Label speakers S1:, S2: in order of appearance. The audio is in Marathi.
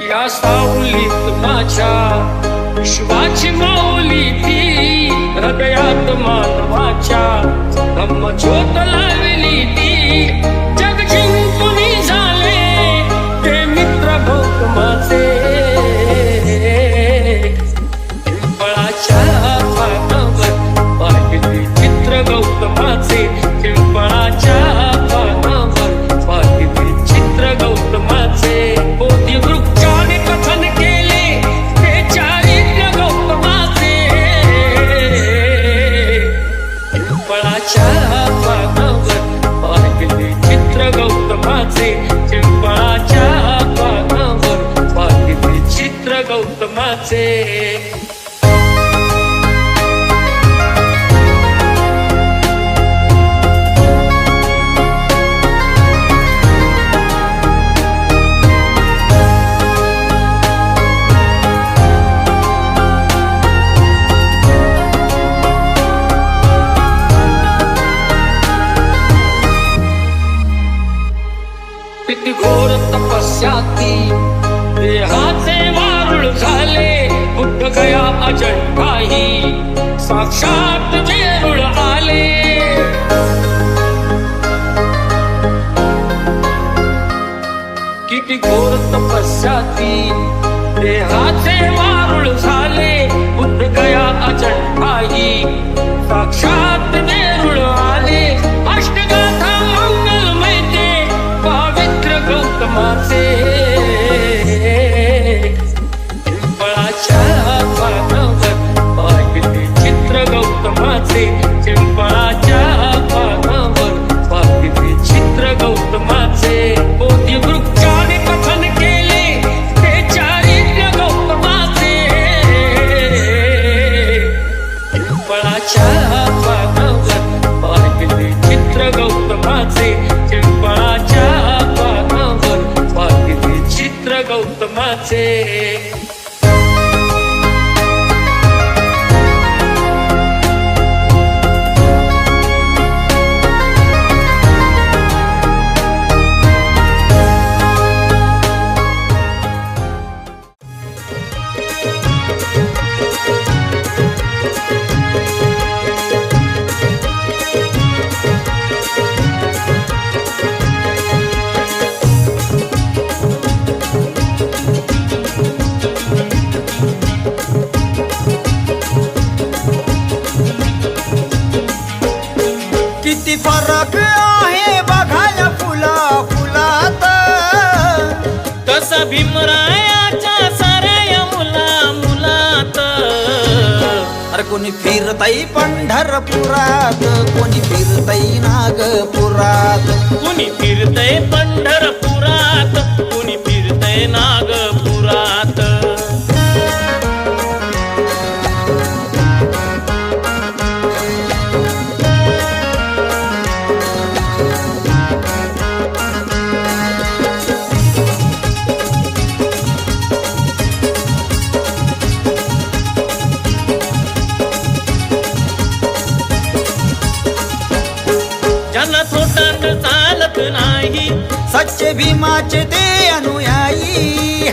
S1: या सावलीत माझ्या विश्वाची माऊली ती, हृदयात मानवाच्या धम्मज्योत लावली ती. जग जिंकून झाले ते मित्र गौतमाचे, पिंपळाच्या पानावर पाहिली चित्र गौतमाचे, पिंपळाच्या पानावर पाहिली चित्र गौतमाचे. बोधी वृक्षाने कथन केले ते चारित्र्य गौतमाचे, पिंपळाच्या पानावर पाहिली चित्र गौतमाचे, पिंपळाच्या पानावर पाहिली चित्र गौतमाचे. किती घोर तपस्याती देहाचे वारुळ झाले, बुद्ध गया अजंठाही साक्षात जेरूळ आले. किती घोर तपस्याती देहाचे वारुळ झाले, बुद्ध गया अजंठाही साक्षात जेरूळ आले. अष्टगाथा मंगलमय ते पवित्र गौतमाचे, पिंपळाच्या पानावर पाहिली चित्र गौतमाचे, पिंपळाच्या पानावर पाहिली चित्र गौतमाचे. बोधी वृक्षाने कथन केले ते चारित्र्य गौतमाचे, पिंपळाच्या पानावर पाहिली चित्र गौतमाचे, पिंपळाच्या पानावर पाहिली चित्र गौतमाचे.
S2: किती फरक आहे बघाया फुला फुलात,
S3: तसा भीमरायाच्या साऱ्या मुला मुलात.
S2: अरे कोणी फिरतई पंढरपुरात, कोणी फिरतई नागपुरात,
S3: कुणी फिरतय पंढरपुरात, कुणी फिरतय नागपुरात. ज्यांना थोटांड चालत नाही,
S2: सच्चे भीमाचे ते अनुयायी.